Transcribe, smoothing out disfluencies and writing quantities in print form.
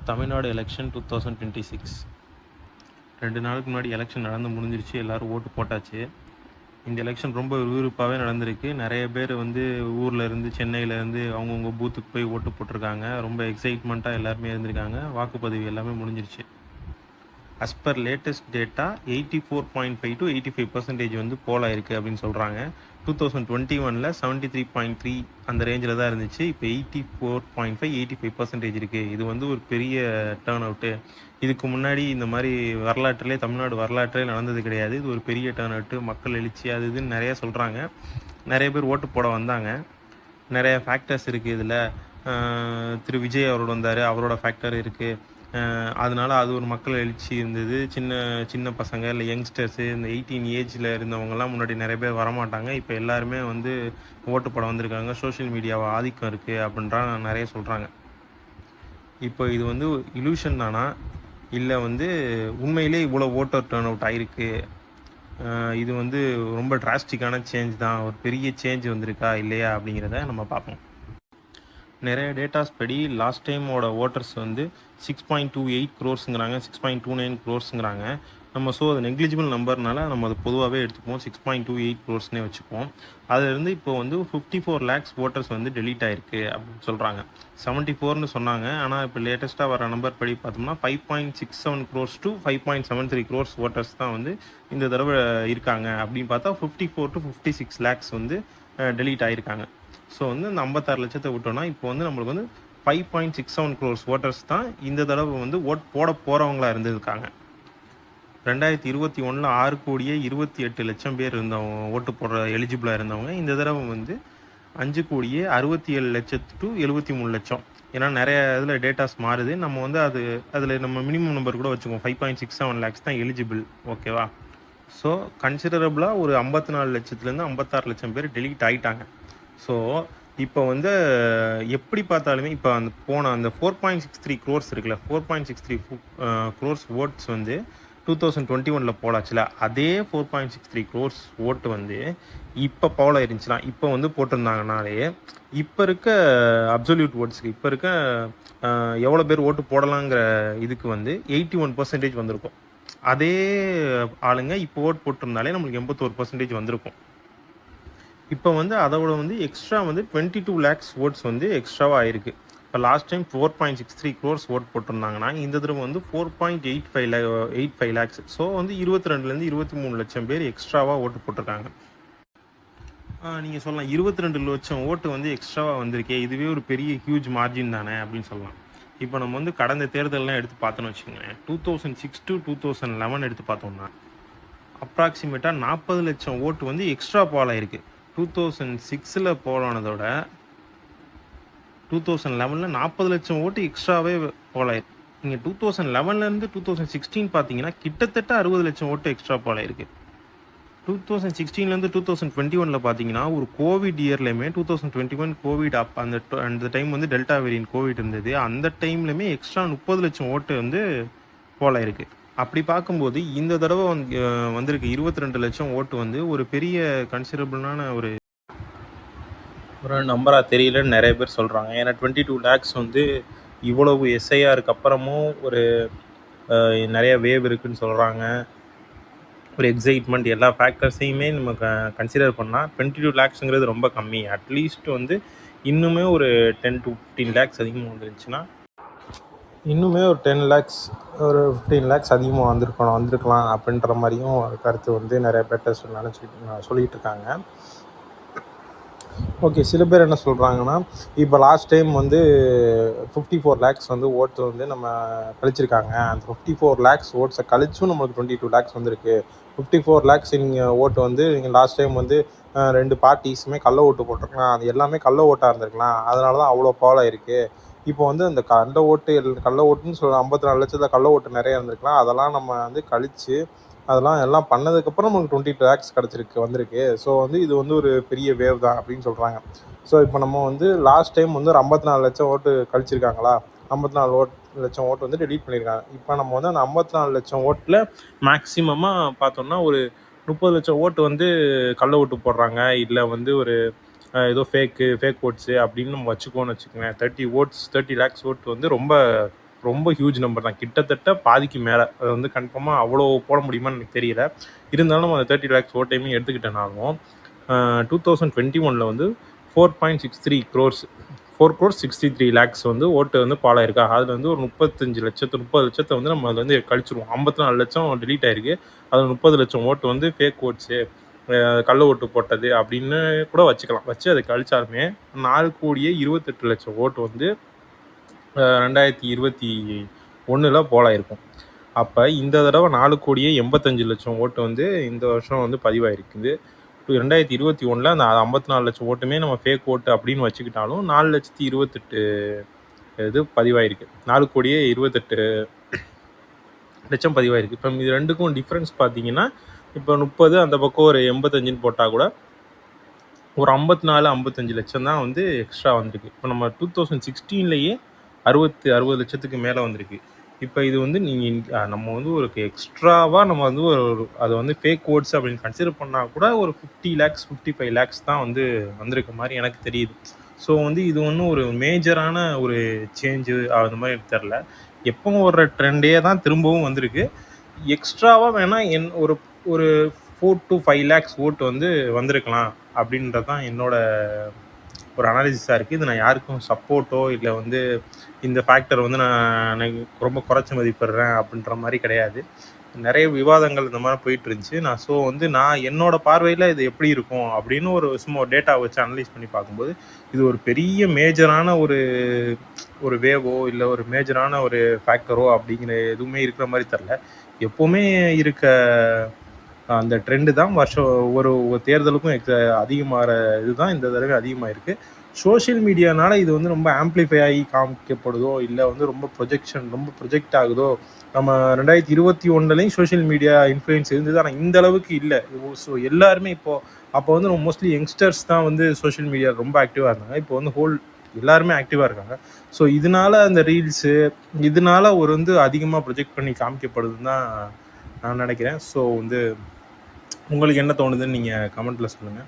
Tamil Nadu election 2026 2 நாளுக்கு முன்னாடி election நடந்து முடிஞ்சிருச்சு. எல்லோரும் ஓட்டு போட்டாச்சு. இந்த எலெக்ஷன் ரொம்ப விறுவிறுப்பாகவே நடந்திருக்கு. நிறைய பேர் ஊரில் இருந்து சென்னையிலேருந்து அவங்கவுங்க பூத்துக்கு போய் ஓட்டு போட்டிருக்காங்க. ரொம்ப எக்ஸைட்மெண்ட்டாக எல்லாருமே இருந்திருக்காங்க. வாக்குப்பதிவு எல்லாமே முடிஞ்சிருச்சு. as per latest data 84.5 to 85% போல் ஆயிருக்கு அப்படின்னு சொல்கிறாங்க. 2021 73.3 அந்த ரேஞ்சில் தான் இருந்துச்சு. இப்போ 84.5 85% இருக்குது. இது ஒரு பெரிய டேர்ன் அவுட்டு. இதுக்கு முன்னாடி இந்த மாதிரி தமிழ்நாடு வரலாற்றிலே நடந்தது கிடையாது. இது ஒரு பெரிய டேர்ன் அவுட்டு. மக்கள் எழுச்சி அது இதுன்னு நிறைய சொல்கிறாங்க. நிறைய பேர் ஓட்டு போட வந்தாங்க. நிறைய ஃபேக்டர்ஸ் இருக்குது இதில். திரு விஜய் அவரோட வந்தார், அவரோட ஃபேக்டர் இருக்குது. அதனால அது ஒரு மக்கள் எழுச்சி இருந்தது. சின்ன சின்ன பசங்க இல்லை யங்ஸ்டர்ஸு இந்த 18 ஏஜில் இருந்தவங்கலாம் முன்னாடி நிறைய பேர் வரமாட்டாங்க. இப்போ எல்லாருமே ஓட்டு போட வந்திருக்காங்க. சோஷியல் மீடியாவை ஆதிக்கம் இருக்குது அப்படின்றா நிறைய சொல்கிறாங்க. இப்போ இது இலூஷன் தானா இல்லை உண்மையிலே இவ்வளோ ஓட்டர் டர்ன் அவுட் ஆகிருக்கு? இது ரொம்ப டிராஸ்டிக்கான சேஞ்ச் தான், ஒரு பெரிய சேஞ்ச் வந்திருக்கா இல்லையா அப்படிங்கிறத நம்ம பார்ப்போம். நிறைய டேட்டாஸ் படி லாஸ்ட் டைமோட ஓட்டர்ஸ் 6.28 crores-ங்கிறாங்க, 6.29 crores-ங்கிறாங்க. அது நெக்லிஜிபிள் நம்பர்னால நம்ம அது பொதுவாகவே எடுத்துக்குவோம். 6.28 crores-னே வச்சுக்குவோம். அதுலேருந்து இப்போ 54 lakhs ஓட்டர்ஸ் டெலீட் ஆகிருக்கு அப்படின்னு சொல்கிறாங்க. 74ன்னு சொன்னாங்க. ஆனால் இப்போ லேட்டஸ்ட்டாக வர நம்பர் படி பார்த்தோம்னா 5.67 crores to 5.73 crores ஓட்டர்ஸ் தான் இந்த தடவை இருக்காங்க. அப்படின்னு பார்த்தா 54 to 56 lakhs டெலீட் ஆகிருக்காங்க. ஸோ அந்த 56 லட்சத்தை விட்டோன்னா இப்போ நம்மளுக்கு 5.67 crores ஓட்டர்ஸ் தான் இந்த தடவை ஓட் போட போகிறவங்களா இருந்திருக்காங்க. 2021 6,28,00,000 பேர் இருந்தவங்க ஓட்டு போடுற எலிஜிபிளாக இருந்தவங்க இந்த தடவை 5,67,00,000 to 73,00,000. ஏன்னா நிறைய இதில் டேட்டாஸ் மாறுது. நம்ம அதில் நம்ம மினிமம் நம்பர் கூட வச்சுக்கோம். 5.67 lakhs தான் எலிஜிபிள். ஓகேவா? ஸோ கன்சிடரபிளாக ஒரு 54 லட்சத்துலேருந்து 56 லட்சம் பேர் டெலீட் ஆகிட்டாங்க. ஸோ இப்போ எப்படி பார்த்தாலுமே இப்போ அந்த 4.63 crores இருக்குல்ல, 4.63 crores ஓட்ஸ் 2021 போலாச்சுல, அதே 4.63 crores ஓட்டு இப்போ போல இருந்துச்சுலாம். இப்போ போட்டிருந்தாங்கனாலே இப்போ இருக்க அப்சல்யூட் ஓட்ஸுக்கு இப்போ இருக்க எவ்வளோ பேர் ஓட்டு போடலாங்கிற இதுக்கு 81% வந்திருக்கும். அதே ஆளுங்க இப்போ ஓட்டு போட்டிருந்தாலே நம்மளுக்கு 81% வந்திருக்கும். இப்போ அதோட எக்ஸ்ட்ரா 22 lakhs ஓட்ஸ் எக்ஸ்ட்ராவாக ஆயிருக்கு. இப்போ லாஸ்ட் டைம் 4.63 crores ஓட் போட்டிருந்தாங்கன்னா இந்த தடவை 4.85 lakhs. ஸோ 22லேருந்து 23 லட்சம் பேர் எக்ஸ்ட்ராவாக ஓட்டு போட்டிருக்காங்க. நீங்கள் சொல்லலாம் 22 லட்சம் ஓட்டு எக்ஸ்ட்ராவாக வந்திருக்கே, இதுவே ஒரு பெரிய ஹியூஜ் மார்ஜின் தானே அப்படின்னு சொல்லலாம். இப்போ நம்ம கடந்த தேர்தலெலாம் எடுத்து பார்த்தோன்னு வச்சுக்கோங்களேன். 2006 to 2011 எடுத்து பார்த்தோம்னா அப்ராக்சிமேட்டாக 40 லட்சம் ஓட்டு எக்ஸ்ட்ரா போல் ஆயிருக்கு. 2006 போலானதோட 2011 40 லட்சம் ஓட்டு எக்ஸ்ட்ராவே போலாயிருக்கு. நீங்கள் 2011 2016 பார்த்தீங்கன்னா கிட்டத்தட்ட 60 லட்சம் ஓட்டு எக்ஸ்ட்ரா போலாயிருக்கு. 2016 2021 பார்த்தீங்கன்னா ஒரு கோவிட் இயர்லையுமே 2021 கோவிட் அந்த டைம் டெல்டா வேரியன்ட் கோவிட் இருந்தது. அந்த டைம்லையுமே எக்ஸ்ட்ரா 30 லட்சம் ஓட்டு போலாயிருக்கு. அப்படி பார்க்கும்போது இந்த தடவை வந்திருக்கு 22 லட்சம் ஓட்டு ஒரு பெரிய கன்சிடரபிளான ஒரு நம்பராக தெரியலன்னு நிறைய பேர் சொல்கிறாங்க. ஏன்னா 22 lakhs இவ்வளவு எஸ்ஐஆருக்கு அப்புறமும் ஒரு நிறைய வேவ் இருக்குதுன்னு சொல்கிறாங்க. ஒரு எக்ஸைட்மெண்ட் எல்லா ஃபேக்டர்ஸையுமே நம்ம கன்சிடர் பண்ணால் 22 lakhsங்கிறது ரொம்ப கம்மி. அட்லீஸ்ட் இன்னுமே ஒரு 10 to 15 lakhs அதிகமாக வந்துருந்துச்சுன்னா இன்னுமே ஒரு 10 lakhs ஒரு 15 lakhs அதிகமாக வந்திருக்கலாம் அப்படின்ற மாதிரியும் கருத்து நிறைய பேர்ட்ட சொல்லிகிட்டு இருக்காங்க. ஓகே, சில பேர் என்ன சொல்கிறாங்கன்னா இப்போ லாஸ்ட் டைம் 54 lakhs ஓட்டு நம்ம கழிச்சிருக்காங்க. அந்த 54 lakhs ஓட்ஸை கழிச்சும் நம்மளுக்கு 22 lakhs வந்திருக்கு. 54 lakhs நீங்கள் ஓட்டு நீங்கள் லாஸ்ட் டைம் 2 பார்ட்டிஸுமே கள்ள ஓட்டு போட்டிருக்கலாம். அது எல்லாமே கள்ள ஓட்டாக இருந்திருக்கலாம். அதனால தான் அவ்வளோ பாலாக இருக்குது. இப்போ அந்த கள்ள ஓட்டுன்னு சொல்ல 54 லட்சத்தில் கள்ள ஓட்டு நிறைய இருந்திருக்கலாம். அதெல்லாம் நம்ம கழித்து அதெல்லாம் எல்லாம் பண்ணதுக்கப்புறம் நமக்கு 22 lakhs வந்திருக்கு. ஸோ இது ஒரு பெரிய வேவ் தான் அப்படின்னு சொல்கிறாங்க. ஸோ இப்போ நம்ம லாஸ்ட் டைம் ஒரு 54 லட்சம் ஓட்டு கழிச்சிருக்காங்களா, 54 லட்சம் ஓட்டு டெலீட் பண்ணியிருக்காங்க. இப்போ நம்ம அந்த 54 லட்சம் ஓட்டில் மேக்ஸிமமாக பார்த்தோம்னா ஒரு 30 லட்சம் ஓட்டு கள்ள ஓட்டு போடுறாங்க. இல்லை ஒரு ஏதோ ஃபேக் ஓட்ஸு அப்படின்னு நம்ம வச்சுக்கோன்னு வச்சுக்கோங்களேன். 30 lakhs ஓட்டு ரொம்ப ரொம்ப ஹியூஜ் நம்பர் தான், கிட்டத்தட்ட பாதிக்கு மேலே. அது வந்து கன்ஃபார்மாக அவ்வளோ போட முடியுமான்னு எனக்கு தெரியல. இருந்தாலும் அந்த 30 lakhs ஓட்டையுமே எடுத்துக்கிட்டேனாலும் 2021 வந்து 4.63 crores 4 crores 63 lakhs வந்து ஓட்டு வந்து பால் ஆயிருக்கா. அதில் வந்து ஒரு 30 லட்சத்தை வந்து நம்ம அதில் வந்து கழிச்சிருவோம். 54 லட்சம் delete ஆயிருக்கு. அதில் 30 லட்சம் ஓட்டு வந்து ஃபேக் ஓட்ஸு, கள்ள ஓட்டு போட்டது அப்படின்னு கூட வச்சுக்கலாம். வச்சு அதை கழிச்சாலுமே 4,28,00,000 ஓட்டு வந்து 2021 போலாயிருக்கும். அப்போ இந்த தடவை 4,85,00,000 ஓட்டு வந்து இந்த வருஷம் வந்து பதிவாயிருக்குது. 2021 அந்த 54 லட்சம் ஓட்டுமே நம்ம ஃபேக் ஓட்டு அப்படின்னு வச்சுக்கிட்டாலும் 4,28,00,000 இது பதிவாயிருக்கு. 4,28,00,000 பதிவாயிருக்கு. இப்போ இது ரெண்டுக்கும் டிஃப்ரென்ஸ் பார்த்தீங்கன்னா, இப்போ 30 அந்த பக்கம் ஒரு 85ன்னு போட்டால் கூட ஒரு 54-55 லட்சம் தான் வந்து எக்ஸ்ட்ரா வந்திருக்கு. இப்போ நம்ம 2016லேயே 60 லட்சத்துக்கு மேலே வந்திருக்கு. இப்போ இது வந்து நீங்கள் நம்ம வந்து ஒரு எக்ஸ்ட்ராவாக நம்ம வந்து அதை வந்து ஃபேக் ஓட்ஸ் அப்படின்னு கன்சிடர் பண்ணால் கூட ஒரு 50 lakhs 55 lakhs தான் வந்து வந்திருக்க மாதிரி எனக்கு தெரியுது. ஸோ வந்து இது ஒன்றும் ஒரு மேஜரான ஒரு சேஞ்சு அந்த மாதிரி எனக்கு தெரில. எப்பவும் ஒரு ட்ரெண்டே தான் திரும்பவும் வந்திருக்கு. எக்ஸ்ட்ராவாக வேணால் ஒரு ஒரு 4 to 5 lakhs ஓட்டு வந்து வந்திருக்கலாம் அப்படின்றது தான் என்னோட ஒரு அனாலிசிஸாக இருக்குது. இது நான் யாருக்கும் சப்போர்ட்டோ இல்லை வந்து இந்த ஃபேக்டர் வந்து நான் ரொம்ப குறைச்சி மதிப்பிடுறேன் அப்படின்ற மாதிரி கிடையாது. நிறைய விவாதங்கள் இந்த மாதிரி போயிட்டு இருந்துச்சு. ஸோ வந்து நான் என்னோட பார்வையில் இது எப்படி இருக்கும் அப்படின்னு சும்மா ஒரு டேட்டா வச்சு அனலைஸ் பண்ணி பார்க்கும்போது இது ஒரு பெரிய மேஜரான ஒரு வேவோ இல்லை ஒரு மேஜரான ஒரு ஃபேக்டரோ அப்படிங்கிற எதுவுமே இருக்கிற மாதிரி தெரில. எப்போவுமே இருக்க அந்த ட்ரெண்டு தான் வருஷம் ஒரு தேர்தலுக்கும் அதிகமாகிற இதுதான் இந்த தடவை அதிகமாக இருக்குது. சோஷியல் மீடியானால இது வந்து ரொம்ப ஆம்ப்ளிஃபை ஆகி காமிக்கப்படுதோ இல்லை வந்து ரொம்ப ப்ரொஜெக்ட் ஆகுதோ. நம்ம 2021லேயும் சோஷியல் மீடியா இன்ஃப்ளூயன்ஸ் இருந்தது, ஆனால் இந்த அளவுக்கு இல்லை. ஸோ எல்லாருமே அப்போ வந்து மோஸ்ட்லி யங்ஸ்டர்ஸ் தான் வந்து சோஷியல் மீடியா ரொம்ப ஆக்டிவாக இருந்தாங்க. இப்போ வந்து எல்லாருமே ஆக்டிவாக இருக்காங்க. ஸோ இதனால அந்த ரீல்ஸு இதனால வந்து அதிகமாக ப்ரொஜெக்ட் பண்ணி காமிக்கப்படுதுன்னு தான் நான் நினைக்கிறேன். ஸோ வந்து உங்களுக்கு என்ன தோணுதுன்னு நீங்கள் கமெண்ட்டில் சொல்லுங்கள்.